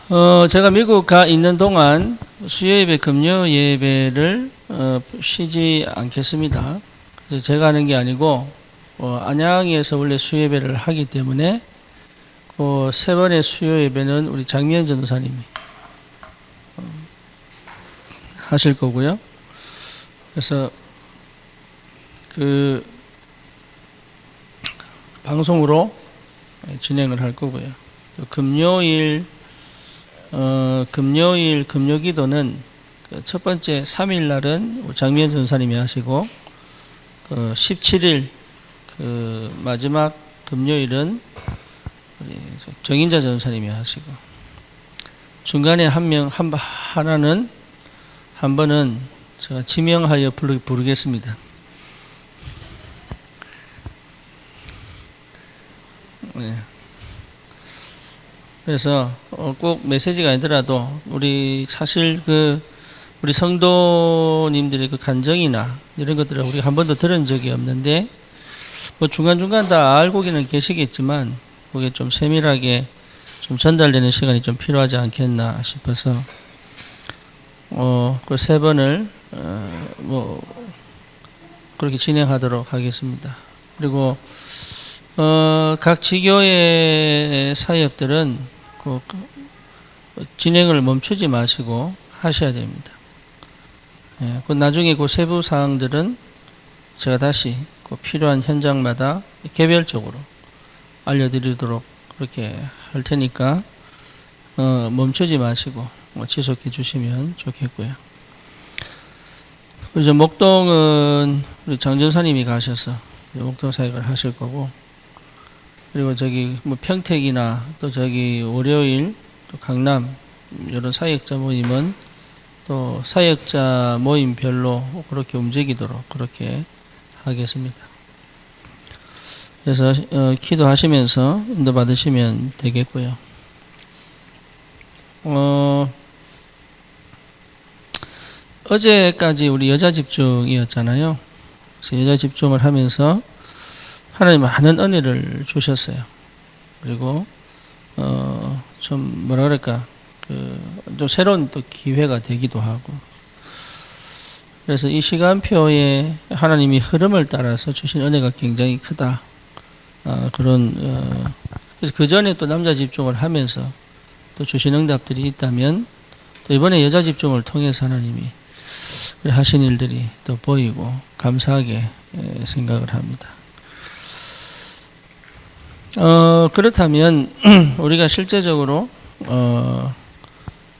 제가 미국 가 있는 동안 수요예배, 금요예배를 쉬지 않겠습니다. 그래서 제가 하는 게 아니고 안양에서 원래 수요예배를 하기 때문에 그 세 번의 수요예배는 우리 장미연 전도사님이 하실 거고요. 그래서 그 방송으로 진행을 할 거고요. 금요일 금요기도는 첫 번째 3일 날은 장미연 전사님이 하시고 17일 마지막 금요일은 우리 정인자 전사님이 하시고 중간에 하나는 한 번은 제가 지명하여 부르겠습니다. 네. 그래서 꼭 메시지가 아니더라도 우리 사실 우리 성도님들의 그 간정이나 이런 것들을 우리가 한 번도 들은 적이 없는데 뭐 중간중간 다 알고는 계시겠지만 그게 좀 세밀하게 좀 전달되는 시간이 좀 필요하지 않겠나 싶어서 그 세 번을 뭐 그렇게 진행하도록 하겠습니다. 그리고 각 지교의 사역들은 진행을 멈추지 마시고 하셔야 됩니다. 그 나중에 그 세부 사항들은 제가 다시 그 필요한 현장마다 개별적으로 알려드리도록 그렇게 할 테니까 멈추지 마시고 지속해 주시면 좋겠고요. 그래서 목동은 우리 장전사님이 가셔서 목동 사역을 하실 거고, 그리고 저기 뭐 평택이나 또 저기 월요일 또 강남 이런 사역자 모임은 또 사역자 모임별로 그렇게 움직이도록 그렇게 하겠습니다. 그래서 기도하시면서 인도 받으시면 되겠고요. 어제까지 우리 여자 집중이었잖아요. 그래서 여자 집중을 하면서 하나님 많은 은혜를 주셨어요. 그리고 좀 뭐라 그럴까 좀 새로운 또 기회가 되기도 하고, 그래서 이 시간표에 하나님이 흐름을 따라서 주신 은혜가 굉장히 크다. 그래서 그 전에 또 남자 집중을 하면서 또 주신 응답들이 있다면 또 이번에 여자 집중을 통해서 하나님이 하신 일들이 또 보이고 감사하게 생각을 합니다. 그렇다면 우리가 실제적으로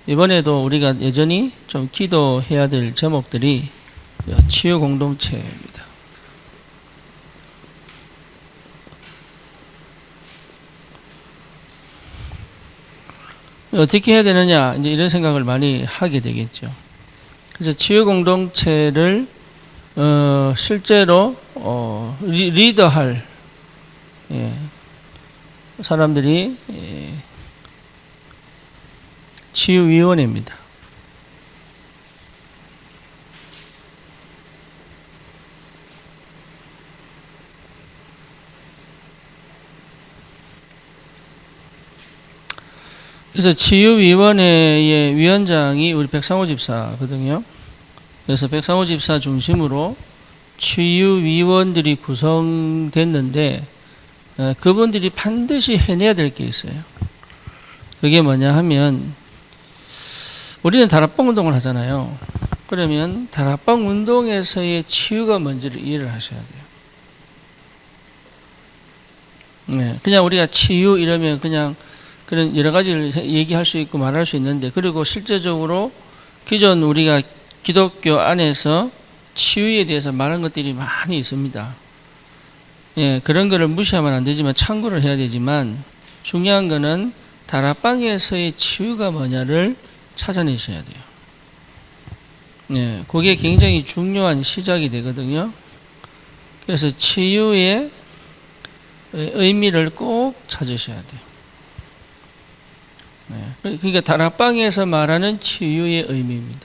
이번에도 우리가 여전히 좀 기도해야 될 제목들이 치유 공동체입니다. 어떻게 해야 되느냐, 이제 이런 생각을 많이 하게 되겠죠. 그래서 치유 공동체를 실제로 리더할 사람들이 치유위원회입니다. 그래서 치유위원회의 위원장이 우리 백상호 집사거든요. 그래서 백상호 집사 중심으로 치유위원들이 구성됐는데 그분들이 반드시 해내야 될 게 있어요. 그게 뭐냐 하면, 우리는 다락방 운동을 하잖아요. 그러면 다락방 운동에서의 치유가 뭔지를 이해를 하셔야 돼요. 네, 그냥 우리가 치유 이러면 그냥 그런 여러 가지를 얘기할 수 있고 말할 수 있는데, 그리고 실제적으로 기존 우리가 기독교 안에서 치유에 대해서 말한 것들이 많이 있습니다. 예, 그런 거를 무시하면 안 되지만 참고를 해야 되지만, 중요한 거는 다락방에서의 치유가 뭐냐를 찾아내셔야 돼요. 예, 그게 굉장히 중요한 시작이 되거든요. 그래서 치유의 의미를 꼭 찾으셔야 돼요. 예, 그러니까 다락방에서 말하는 치유의 의미입니다.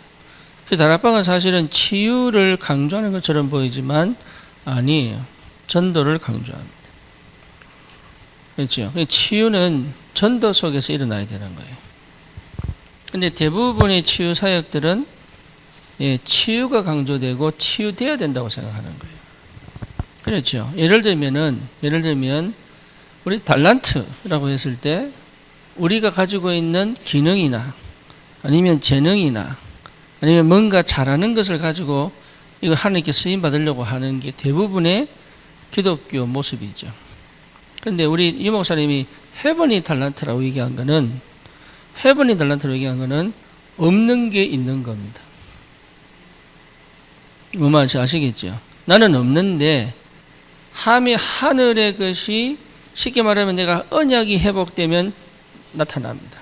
그 다락방은 사실은 치유를 강조하는 것처럼 보이지만 아니에요. 전도를 강조합니다. 그렇죠? 치유는 전도 속에서 일어나야 되는 거예요. 근데 대부분의 치유 사역들은 치유가 강조되고 치유돼야 된다고 생각하는 거예요. 그렇죠. 예를 들면 우리 달란트라고 했을 때 우리가 가지고 있는 기능이나 아니면 재능이나 아니면 뭔가 잘하는 것을 가지고 이거 하나님께 쓰임 받으려고 하는 게 대부분의 기독교 모습이죠. 근데 우리 이 목사님이 헤븐이 달란트라고 얘기한 거는 없는 게 있는 겁니다. 뭐 말인지 아시겠죠? 나는 없는데 하늘의 것이 쉽게 말하면 내가 언약이 회복되면 나타납니다.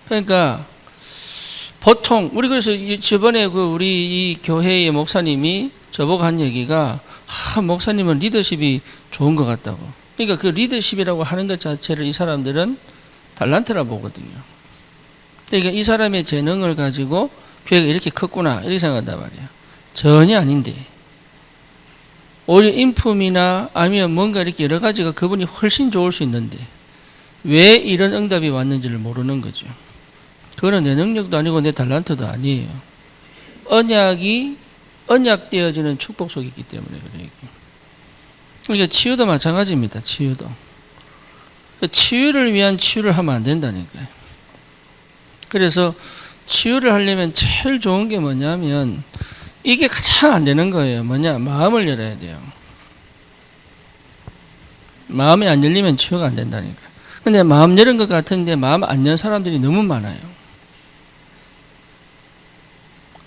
그러니까 보통 우리 그래서 저번에 우리 이 교회의 목사님이 저보고 한 얘기가 목사님은 리더십이 좋은 것 같다고. 그러니까 그 리더십이라고 하는 것 자체를 이 사람들은 달란트라 보거든요. 그러니까 이 사람의 재능을 가지고 교회가 이렇게 컸구나 이렇게 생각한단 말이에요. 전혀 아닌데 오히려 인품이나 아니면 뭔가 이렇게 여러 가지가 그분이 훨씬 좋을 수 있는데 왜 이런 응답이 왔는지를 모르는 거죠. 그거는 내 능력도 아니고 내 달란트도 아니에요. 언약되어지는 축복 속에 있기 때문에 그래요. 그러니까 치유도 마찬가지입니다. 치유를 위한 치유를 하면 안 된다니까요. 그래서 치유를 하려면 제일 좋은 게 뭐냐면 이게 가장 안 되는 거예요. 마음을 열어야 돼요. 마음이 안 열리면 치유가 안 된다니까. 근데 마음 열은 것 같은데 마음 안 연 사람들이 너무 많아요.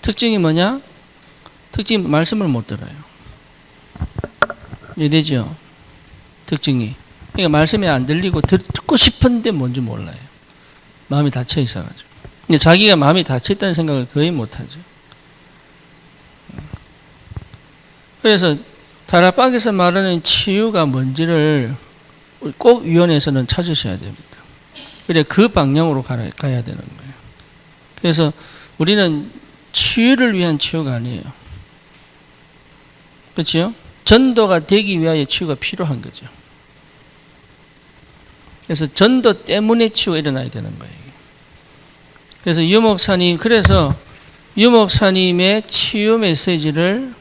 특징이 뭐냐? 특징이 말씀을 못 들어요. 이해되죠? 특징이. 그러니까 말씀이 안 들리고 듣고 싶은데 뭔지 몰라요. 마음이 닫혀 있어가지고. 근데 자기가 마음이 닫혀 있다는 생각을 거의 못 하죠. 그래서 다락방에서 말하는 치유가 뭔지를 꼭 위원회에서는 찾으셔야 됩니다. 그래 그 방향으로 가야 되는 거예요. 그래서 우리는 치유를 위한 치유가 아니에요. 그렇죠? 전도가 되기 위하여 치유가 필요한 거죠. 그래서 전도 때문에 치유가 일어나야 되는 거예요. 그래서 유 목사님의 치유 메시지를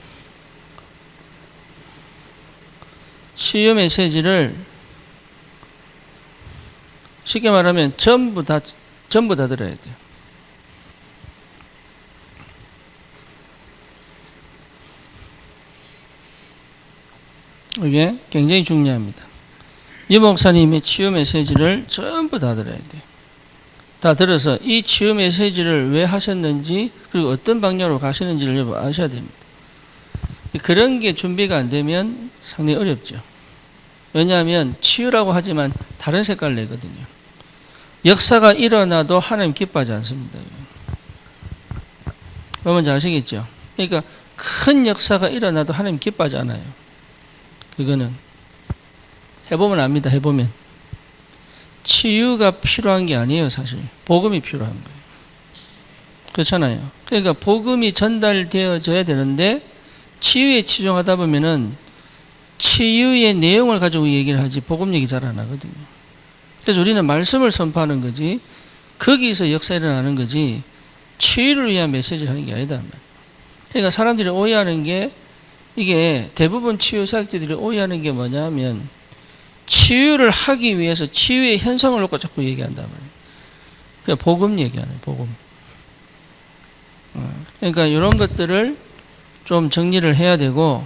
쉽게 말하면 전부 다 들어야 돼요. 이게 굉장히 중요합니다. 이 목사님의 치유 메시지를 전부 다 들어야 돼요. 다 들어서 이 치유 메시지를 왜 하셨는지 그리고 어떤 방향으로 가시는지를 아셔야 됩니다. 그런 게 준비가 안 되면 상당히 어렵죠. 왜냐하면 치유라고 하지만 다른 색깔을 내거든요. 역사가 일어나도 하나님 기뻐하지 않습니다. 뭔지 아시겠죠? 그러니까 큰 역사가 일어나도 하나님 기뻐하지 않아요. 그거는 해보면 압니다. 해보면 치유가 필요한 게 아니에요. 사실 복음이 필요한 거예요. 그렇잖아요. 그러니까 복음이 전달되어져야 되는데 치유에 치중하다 보면은 치유의 내용을 가지고 얘기를 하지 복음 얘기 잘 안 하거든요. 그래서 우리는 말씀을 선포하는 거지 거기서 역사 일어나는 거지 치유를 위한 메시지를 하는 게 아니다. 그러니까 사람들이 오해하는 게 이게 대부분 치유 사역자들이 오해하는 게 뭐냐면 치유를 하기 위해서 치유의 현상을 놓고 자꾸 얘기한단 말이에요. 그냥 복음 얘기하는 복음. 그러니까 이런 것들을 좀 정리를 해야 되고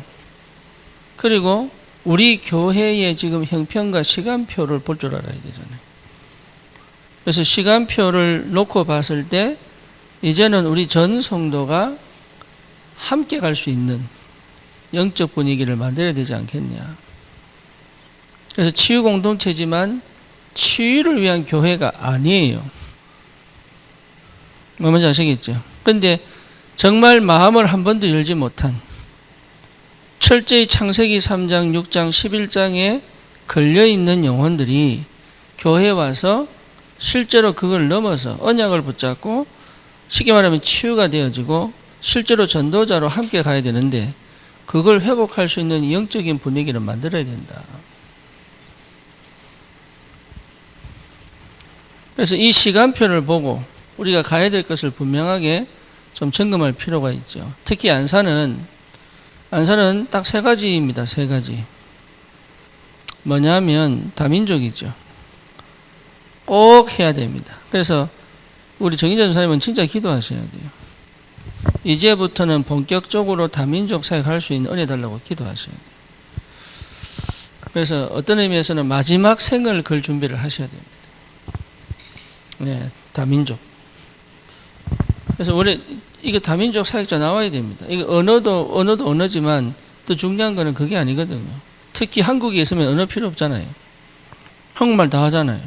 그리고 우리 교회의 지금 형편과 시간표를 볼 줄 알아야 되잖아요. 그래서 시간표를 놓고 봤을 때 이제는 우리 전 성도가 함께 갈 수 있는 영적 분위기를 만들어야 되지 않겠냐. 그래서 치유 공동체지만 치유를 위한 교회가 아니에요. 뭔지 아시겠죠? 근데 정말 마음을 한 번도 열지 못한 철저히 창세기 3장, 6장, 11장에 걸려있는 영혼들이 교회에 와서 실제로 그걸 넘어서 언약을 붙잡고 쉽게 말하면 치유가 되어지고 실제로 전도자로 함께 가야 되는데 그걸 회복할 수 있는 영적인 분위기를 만들어야 된다. 그래서 이 시간표를 보고 우리가 가야 될 것을 분명하게 좀 점검할 필요가 있죠. 특히 안산은 딱 세 가지입니다. 세 가지. 뭐냐면 다민족이죠. 꼭 해야 됩니다. 그래서 우리 정의자 전사님은 진짜 기도하셔야 돼요. 이제부터는 본격적으로 다민족 사역할 수 있는 은혜 달라고 기도하셔야 돼요. 그래서 어떤 의미에서는 마지막 생을 걸 준비를 하셔야 됩니다. 네, 다민족. 그래서 원래 이게 다민족 사역자 나와야 됩니다. 이게 언어도 언어지만 또 중요한 거는 그게 아니거든요. 특히 한국에 있으면 언어 필요 없잖아요. 한국말 다 하잖아요.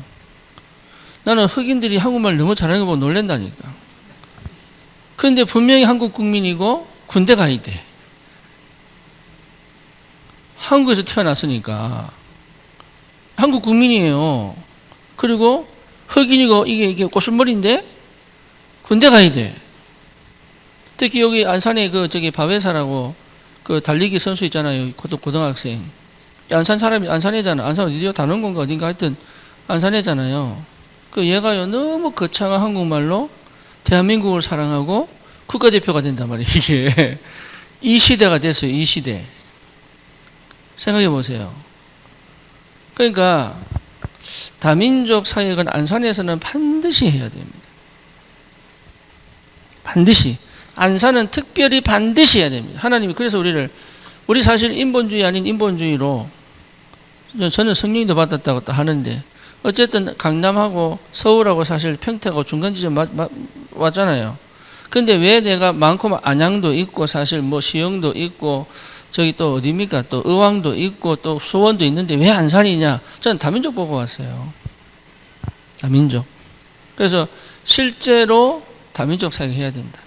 나는 흑인들이 한국말 너무 잘하는 거 보고 놀란다니까. 그런데 분명히 한국 국민이고 군대 가야 돼. 한국에서 태어났으니까 한국 국민이에요. 그리고 흑인이고 이게 꼬슬머리인데 군대 가야 돼. 특히 여기 안산에 바회사라고 그 달리기 선수 있잖아요. 고등학생. 안산 사람이 안산애잖아. 안산 어디요? 단원군가 어딘가 하여튼 안산애잖아요. 그 얘가요 너무 거창한 한국말로 대한민국을 사랑하고 국가대표가 된단 말이에요. 이게 이 시대가 됐어요. 이 시대. 생각해 보세요. 그러니까 다민족 사역은 안산에서는 반드시 해야 됩니다. 반드시. 안산은 특별히 반드시 해야 됩니다. 하나님이 그래서 우리 사실 인본주의 아닌 인본주의로 저는 성령도 받았다고 하는데 어쨌든 강남하고 서울하고 사실 평택하고 중간 지점 왔잖아요. 근데 왜 내가 많고 안양도 있고 사실 뭐 시흥도 있고 저기 또 어디입니까? 또 의왕도 있고 또 수원도 있는데 왜 안산이냐? 저는 다민족 보고 왔어요. 다민족. 그래서 실제로 다민족 사역 해야 된다.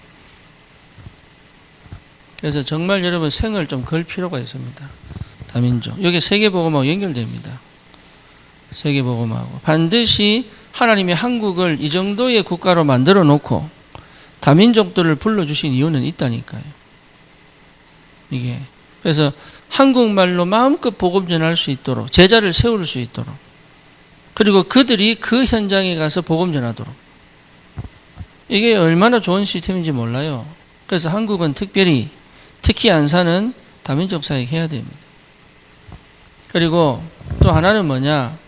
그래서 정말 여러분 생을 좀 걸 필요가 있습니다. 다민족. 여기 세계복음하고 연결됩니다. 세계복음하고. 반드시 하나님이 한국을 이 정도의 국가로 만들어 놓고 다민족들을 불러주신 이유는 있다니까요. 이게. 그래서 한국말로 마음껏 복음 전할 수 있도록 제자를 세울 수 있도록 그리고 그들이 그 현장에 가서 복음 전하도록 이게 얼마나 좋은 시스템인지 몰라요. 그래서 한국은 특히 안산은 다민족 사역 해야 됩니다. 그리고 또 하나는 뭐냐?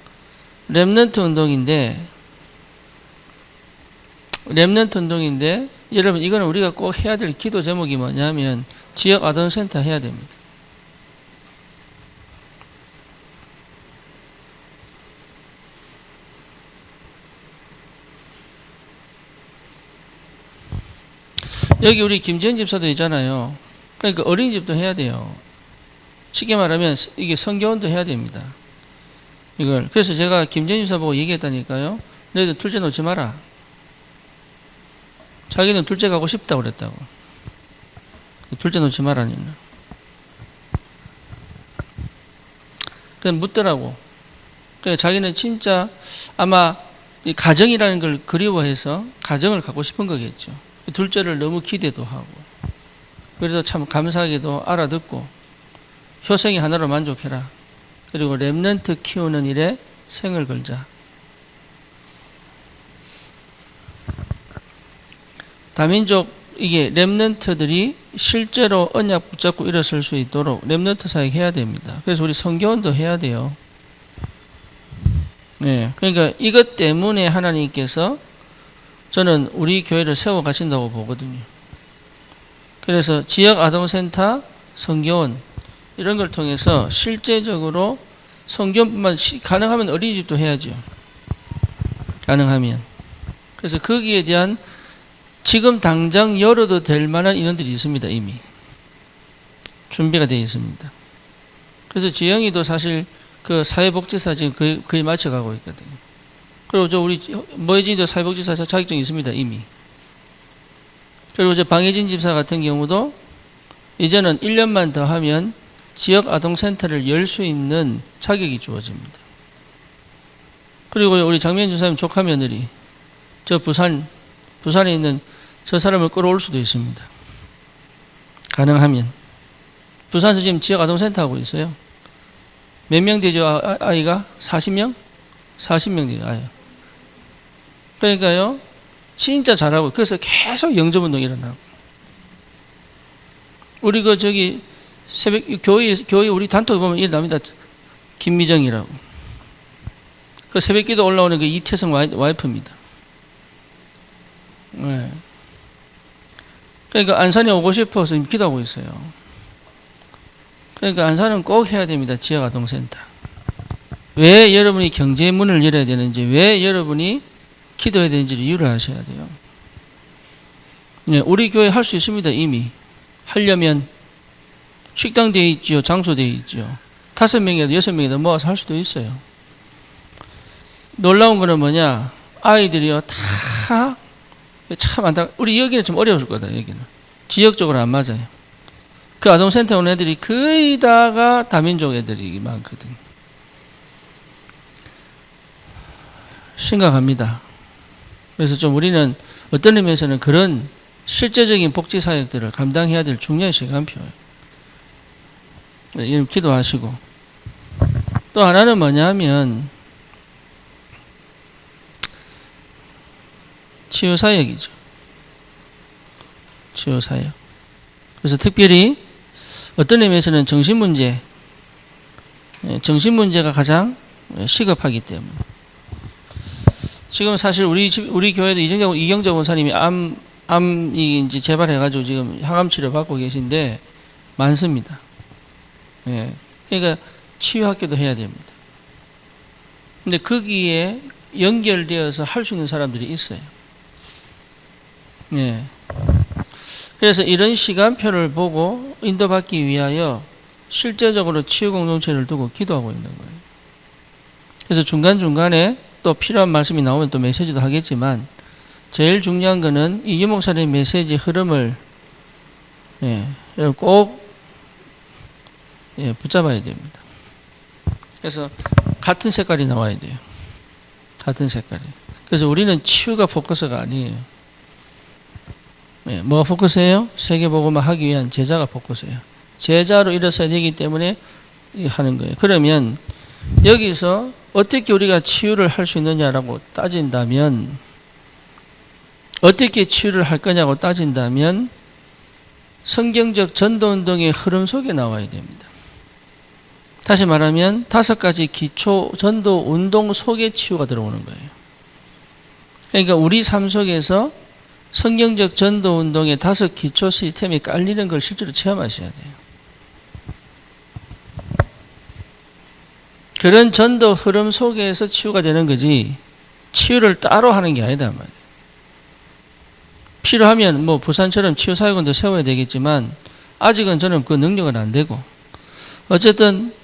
렘넌트 운동인데 여러분 이거는 우리가 꼭 해야 될 기도 제목이 뭐냐면 지역 아동센터 해야 됩니다. 여기 우리 김지현 집사도 있잖아요. 그러니까 어린이집도 해야 돼요. 쉽게 말하면 이게 성교원도 해야 됩니다. 이걸. 그래서 제가 김지현 집사 보고 얘기했다니까요. 너희들 둘째 놓지 마라. 자기는 둘째 가고 싶다고 그랬다고. 둘째 놓지 마라. 그냥 묻더라고. 그러니까 자기는 진짜 아마 이 가정이라는 걸 그리워해서 가정을 갖고 싶은 거겠죠. 둘째를 너무 기대도 하고. 그래도 참 감사하게도 알아듣고 효생이 하나로 만족해라. 그리고 렘넌트 키우는 일에 생을 걸자. 다민족 이게 렘넌트들이 실제로 언약 붙잡고 일어설 수 있도록 렘넌트 사역 해야 됩니다. 그래서 우리 선교원도 해야 돼요. 네, 그러니까 이것 때문에 하나님께서 저는 우리 교회를 세워 가신다고 보거든요. 그래서 지역 아동센터, 선교원 이런 걸 통해서 실제적으로 선교원뿐만 가능하면 어린이집도 해야죠. 가능하면. 그래서 거기에 대한 지금 당장 열어도 될 만한 인원들이 있습니다. 이미 준비가 되어 있습니다. 그래서 지영이도 사실 그 사회복지사 지금 거의 마쳐가고 있거든요. 그리고 우리 모혜진이도 사회복지사 자격증이 있습니다. 이미. 그리고 방혜진 집사 같은 경우도 이제는 1년만 더 하면 지역 아동센터를 열 수 있는 자격이 주어집니다. 그리고 우리 장미연 주사님 조카 며느리 부산에 있는 저 사람을 끌어올 수도 있습니다. 가능하면. 부산에서 지금 지역 아동센터 하고 있어요. 몇 명 되죠? 아이가? 40명? 40명 되죠. 그러니까요, 진짜 잘하고, 그래서 계속 영접운동이 일어나고. 우리 새벽, 교회 우리 단톡에 보면 일어납니다. 김미정이라고. 그 새벽 기도 올라오는 그 이태성 와이프입니다. 네. 그러니까 안산에 오고 싶어서 기도하고 있어요. 그러니까 안산은 꼭 해야 됩니다. 지역아동센터. 왜 여러분이 경제의 문을 열어야 되는지, 왜 여러분이 기도해야 되는지를 이유를 아셔야 돼요. 네, 우리 교회 할 수 있습니다. 이미. 하려면 식당 되어 있지요. 장소 되어 있지요. 5명이라도 6명이라도 모아서 할 수도 있어요. 놀라운 거는 뭐냐, 아이들이요 다 참 많다. 우리 여기는 좀 어려울 거다. 여기는 지역적으로 안 맞아요. 그 아동센터 오는 애들이 거의 다가 다민족 애들이 많거든. 심각합니다. 그래서 좀 우리는 어떤 의미에서는 그런 실제적인 복지 사역들을 감당해야 될 중요한 시간표예요. 이런 기도하시고, 또 하나는 뭐냐면 치유사역이죠. 치유사역. 그래서 특별히 어떤 의미에서는 정신문제가 가장 시급하기 때문에. 지금 사실 우리 교회도 이경자 원사님이 암이 이제 재발해가지고 지금 항암 치료 받고 계신데 많습니다. 예. 그러니까 치유학교도 해야 됩니다. 근데 거기에 연결되어서 할 수 있는 사람들이 있어요. 예. 그래서 이런 시간표를 보고 인도받기 위하여 실제적으로 치유 공동체를 두고 기도하고 있는 거예요. 그래서 중간중간에 또 필요한 말씀이 나오면 또 메시지도 하겠지만, 제일 중요한 거는 이 유목사님의 메시지 흐름을 꼭 붙잡아야 됩니다. 그래서 같은 색깔이 나와야 돼요. 같은 색깔이. 그래서 우리는 치유가 포커스가 아니에요. 뭐가 포커스예요? 세계복음화 하기 위한 제자가 포커스예요. 제자로 일어서야 되기 때문에 하는 거예요. 그러면 여기서 어떻게 우리가 치유를 할 수 있느냐라고 따진다면, 어떻게 치유를 할 거냐고 따진다면 성경적 전도운동의 흐름 속에 나와야 됩니다. 다시 말하면 5가지 기초 전도운동 속에 치유가 들어오는 거예요. 그러니까 우리 삶 속에서 성경적 전도운동의 5 기초 시스템이 깔리는 걸 실제로 체험하셔야 돼요. 그런 전도 흐름 속에서 치유가 되는 거지, 치유를 따로 하는 게 아니다 말이에요. 필요하면 부산처럼 치유사역원도 세워야 되겠지만 아직은 저는 그 능력은 안 되고, 어쨌든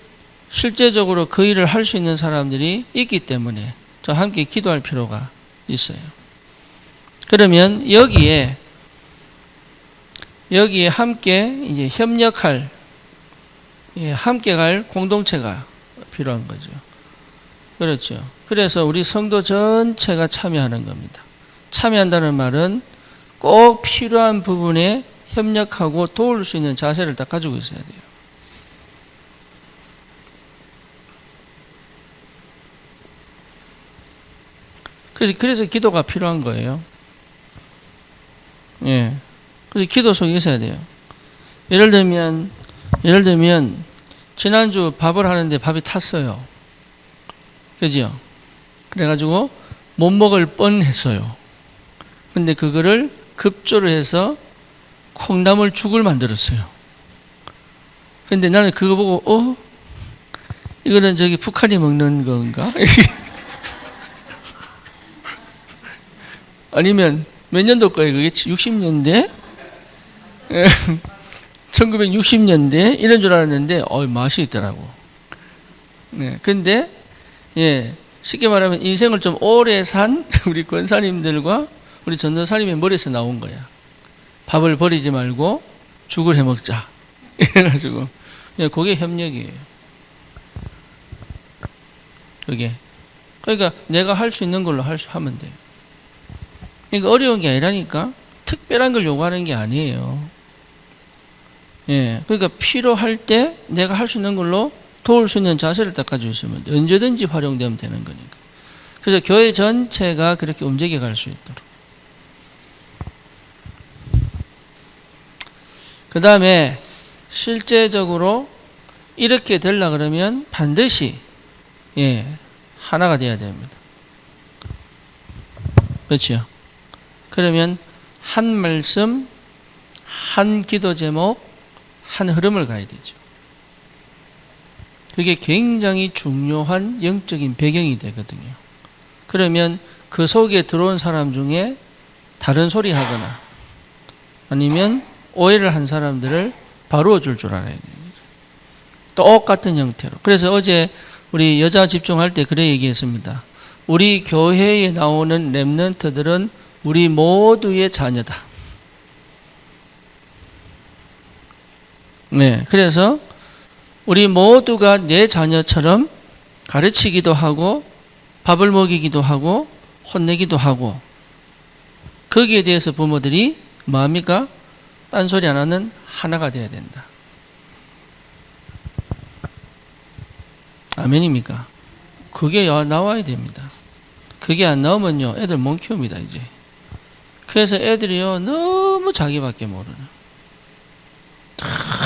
실제적으로 그 일을 할 수 있는 사람들이 있기 때문에 저 함께 기도할 필요가 있어요. 그러면 여기에 함께 이제 협력할, 함께 갈 공동체가 필요한 거죠. 그렇죠. 그래서 우리 성도 전체가 참여하는 겁니다. 참여한다는 말은 꼭 필요한 부분에 협력하고 도울 수 있는 자세를 딱 가지고 있어야 돼요. 그래서 기도가 필요한 거예요. 예. 그래서 기도 속에 있어야 돼요. 예를 들면 지난주 밥을 하는데 밥이 탔어요. 그죠? 그래가지고 못 먹을 뻔했어요. 근데 그거를 급조를 해서 콩나물 죽을 만들었어요. 근데 나는 그거 보고 이거는 북한이 먹는 건가? 아니면 몇 년도 거예요? 그게 60년대? 1960년대 이런 줄 알았는데 맛이 있더라고. 근데 쉽게 말하면 인생을 좀 오래 산 우리 권사님들과 우리 전도사님의 머리에서 나온 거야. 밥을 버리지 말고 죽을 해 먹자. 이래가지고 그게 협력이에요. 그게. 그러니까 내가 할 수 있는 걸로 하면 돼요. 그러니까 어려운 게 아니라니까. 특별한 걸 요구하는 게 아니에요. 그러니까 필요할 때 내가 할 수 있는 걸로 도울 수 있는 자세를 딱 가지고 있으면 돼. 언제든지 활용되면 되는 거니까. 그래서 교회 전체가 그렇게 움직여 갈 수 있도록. 그 다음에 실제적으로 이렇게 되려 그러면 반드시 하나가 돼야 됩니다. 그렇죠? 그러면 한 말씀, 한 기도 제목, 한 흐름을 가야 되죠. 그게 굉장히 중요한 영적인 배경이 되거든요. 그러면 그 속에 들어온 사람 중에 다른 소리 하거나 아니면 오해를 한 사람들을 바로 줄 알아야 됩니다. 똑같은 형태로. 그래서 어제 우리 여자 집중할 때 그래 얘기했습니다. 우리 교회에 나오는 렘넌트들은 우리 모두의 자녀다. 네, 그래서 우리 모두가 내 자녀처럼 가르치기도 하고 밥을 먹이기도 하고 혼내기도 하고 거기에 대해서 부모들이 뭐합니까? 딴소리 안 하는 하나가 돼야 된다. 아멘입니까? 그게 나와야 됩니다. 그게 안 나오면요 애들 못 키웁니다 이제. 그래서 애들이요 너무 자기밖에 모르는,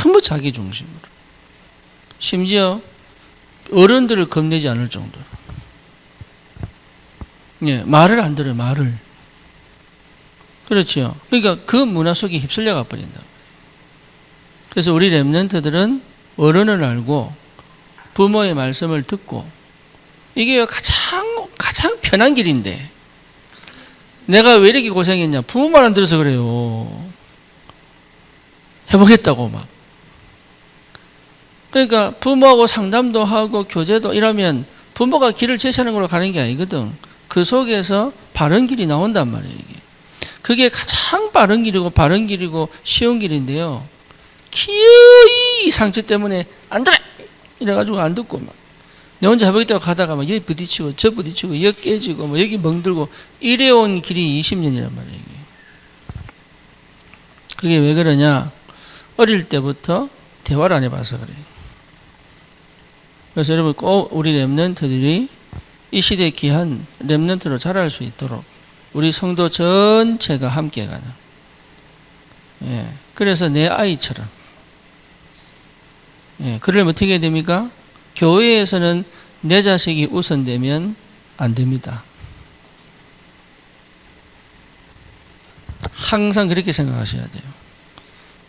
너무 자기 중심으로, 심지어 어른들을 겁내지 않을 정도로 말을 안 들어요. 말을. 그렇죠. 그러니까 그 문화 속에 휩쓸려 가버린다. 그래서 우리 렘넌트들은 어른을 알고 부모의 말씀을 듣고, 이게 가장 편한 길인데 내가 왜 이렇게 고생했냐, 부모 말 안 들어서 그래요. 해보겠다고 막. 그러니까 부모하고 상담도 하고 교제도 이러면 부모가 길을 제시하는 걸로 가는 게 아니거든. 그 속에서 바른 길이 나온단 말이에요. 이게. 그게 가장 바른 길이고 쉬운 길인데요. 기어이 상처 때문에 안 들어! 이래가지고 안 듣고 막. 내 혼자 해보겠다고 가다가 막 여기 부딪히고 저 부딪히고 여기 깨지고 뭐 여기 멍들고 이래온 길이 20년이란 말이에요. 이게. 그게 왜 그러냐? 어릴 때부터 대화를 안 해봐서 그래요. 그래서 여러분 꼭 우리 렘넌트들이 이 시대에 귀한 렘넌트로 자랄 수 있도록 우리 성도 전체가 함께 가는. 그래서 내 아이처럼. 그러려면 어떻게 해야 됩니까? 교회에서는 내 자식이 우선되면 안 됩니다. 항상 그렇게 생각하셔야 돼요.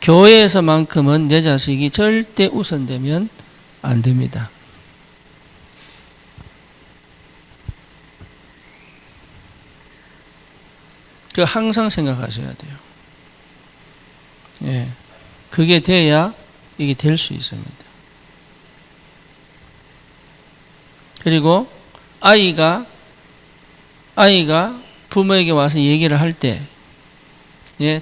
교회에서만큼은 내 자식이 절대 우선되면 안 됩니다. 그 항상 생각하셔야 돼요. 그게 돼야 이게 될 수 있습니다. 그리고 아이가 부모에게 와서 얘기를 할 때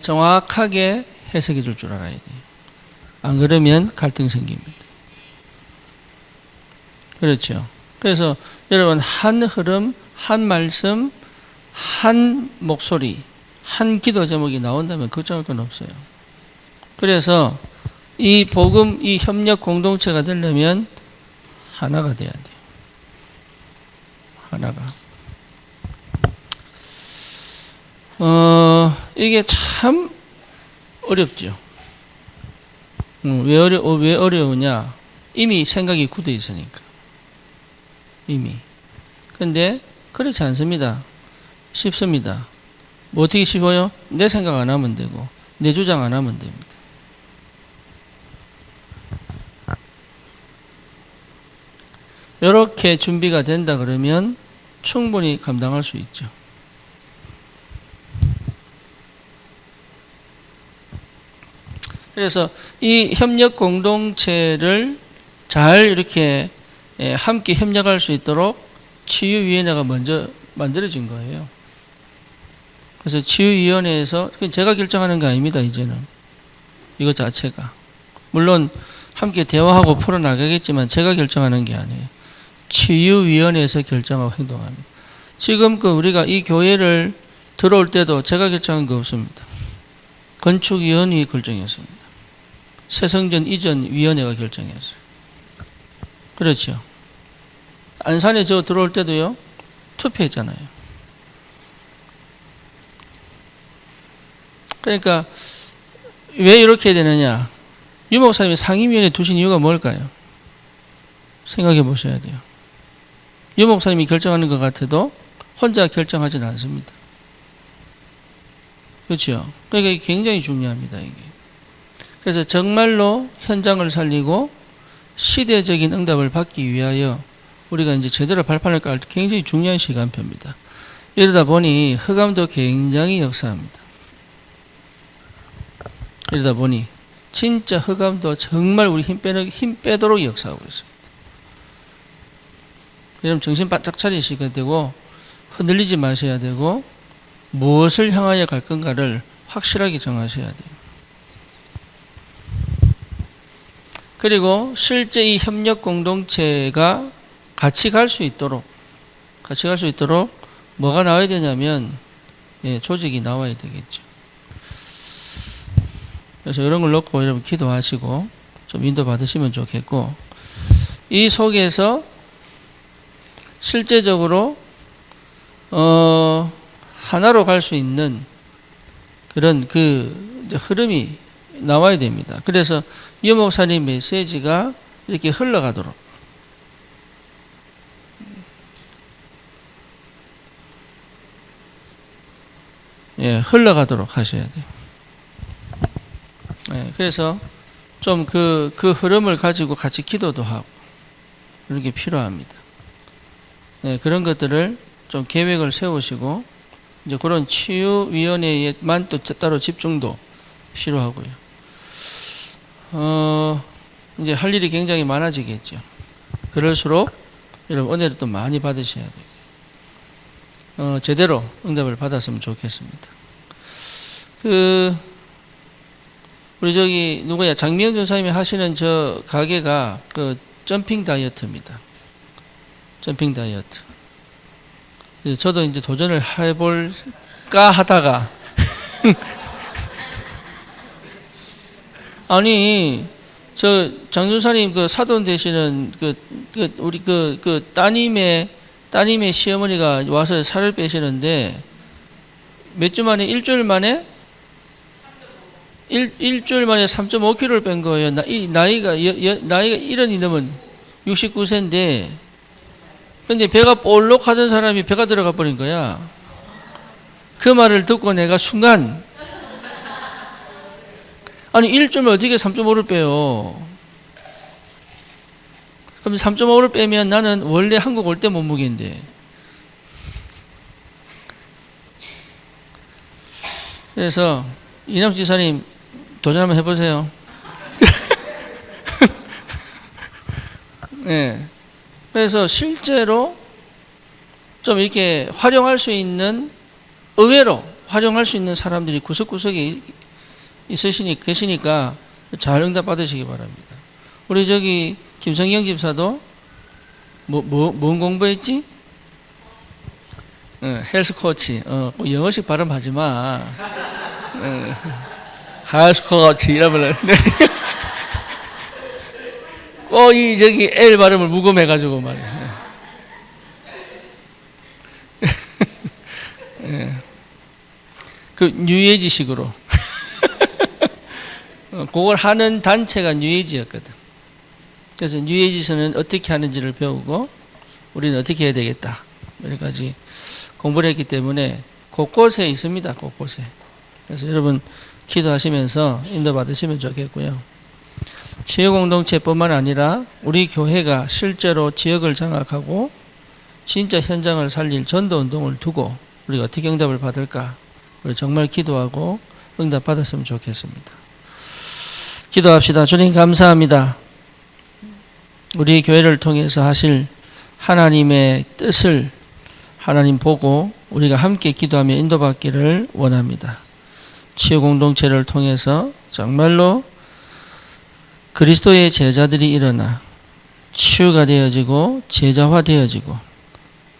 정확하게 해석해 줄 줄 알아야 돼요. 안 그러면 갈등 생깁니다. 그렇죠. 그래서 여러분 한 흐름, 한 말씀, 한 목소리, 한 기도 제목이 나온다면 걱정할 건 없어요. 그래서 이 복음, 이 협력 공동체가 되려면 하나가 돼야 돼요. 하나가. 이게 참 어렵죠. 왜 어려우냐? 이미 생각이 굳어 있으니까. 이미. 근데 그렇지 않습니다. 쉽습니다. 뭐 어떻게 쉽어요? 내 생각 안 하면 되고 내 주장 안 하면 됩니다. 이렇게 준비가 된다 그러면 충분히 감당할 수 있죠. 그래서 이 협력 공동체를 잘 이렇게 함께 협력할 수 있도록 치유위원회가 먼저 만들어진 거예요. 그래서 치유위원회에서, 제가 결정하는 거 아닙니다, 이제는. 이거 자체가. 물론 함께 대화하고 풀어나가겠지만 제가 결정하는 게 아니에요. 치유위원회에서 결정하고 행동합니다. 지금 우리가 이 교회를 들어올 때도 제가 결정한 거 없습니다. 건축위원회가 결정했습니다. 새성전 이전 위원회가 결정했어요. 그렇죠. 안산에 저 들어올 때도요, 투표했잖아요. 그러니까 왜 이렇게 되느냐? 유 목사님이 상임위원회에 두신 이유가 뭘까요? 생각해 보셔야 돼요. 유 목사님이 결정하는 것 같아도 혼자 결정하지는 않습니다. 그렇죠? 그러니까 이게 굉장히 중요합니다. 이게. 그래서 정말로 현장을 살리고 시대적인 응답을 받기 위하여 우리가 이제 제대로 발판을 깔 때 굉장히 중요한 시간표입니다. 이러다 보니 흑암도 굉장히 역사합니다. 이러다 보니 진짜 흑암도 정말 우리 힘 빼도록 역사하고 있습니다. 여러분 정신 바짝 차리셔야 되고 흔들리지 마셔야 되고 무엇을 향하여 갈 건가를 확실하게 정하셔야 돼요. 그리고 실제 이 협력 공동체가 같이 갈 수 있도록 뭐가 나와야 되냐면 조직이 나와야 되겠죠. 그래서 이런 걸 놓고 여러분 기도하시고 좀 인도 받으시면 좋겠고, 이 속에서 실제적으로 하나로 갈 수 있는 그런 흐름이 나와야 됩니다. 그래서 유 목사님 메시지가 이렇게 흘러가도록 흘러가도록 하셔야 돼요. 그래서 좀 그 흐름을 가지고 같이 기도도 하고 이런 게 필요합니다. 그런 것들을 좀 계획을 세우시고 이제 그런 치유위원회에만 또 따로 집중도 필요하고요. 이제 할 일이 굉장히 많아지겠죠. 그럴수록 여러분 은혜를 또 많이 받으셔야 돼요. 제대로 응답을 받았으면 좋겠습니다. 우리 누구야? 장미영 전사님이 하시는 저 가게가 점핑 다이어트입니다. 점핑 다이어트. 저도 이제 도전을 해볼까 하다가 아니 저 장전사님 사돈 되시는 우리 따님의 시어머니가 와서 살을 빼시는데 몇 주 만에 일주일 만에 3.5kg를 뺀 거예요. 나이가 70이 넘은 69세인데 근데 배가 볼록 하던 사람이 배가 들어가 버린 거야. 그 말을 듣고 내가 순간 아니 1.5를 어떻게 3.5를 빼요? 그럼 3.5를 빼면 나는 원래 한국 올 때 몸무게인데. 그래서 이남수 지사님 도전 한번 해보세요. 그래서 실제로 좀 이렇게 활용할 수 있는, 의외로 활용할 수 있는 사람들이 구석구석에 계시니까 잘 응답 받으시기 바랍니다. 우리 김성경 집사도 뭔 공부했지? 헬스 코치. 영어식 발음하지 마. 헬스 코치 이러면 꼭 L 발음을 무금해가지고 말이야. 뉴에이지식으로. 그걸 하는 단체가 뉴에이지였거든. 그래서 뉴에이지에서는 어떻게 하는지를 배우고 우리는 어떻게 해야 되겠다. 여기까지 공부를 했기 때문에 곳곳에 있습니다. 곳곳에. 그래서 여러분 기도하시면서 인도받으시면 좋겠고요. 치유공동체뿐만 아니라 우리 교회가 실제로 지역을 장악하고 진짜 현장을 살릴 전도운동을 두고 우리가 어떻게 응답을 받을까? 우리 정말 기도하고 응답 받았으면 좋겠습니다. 기도합시다. 주님 감사합니다. 우리 교회를 통해서 하실 하나님의 뜻을 하나님 보고 우리가 함께 기도하며 인도받기를 원합니다. 치유공동체를 통해서 정말로 그리스도의 제자들이 일어나 치유가 되어지고 제자화되어지고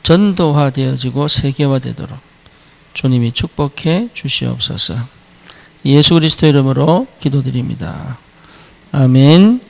전도화되어지고 세계화되도록 주님이 축복해 주시옵소서. 예수 그리스도 이름으로 기도드립니다. 아멘.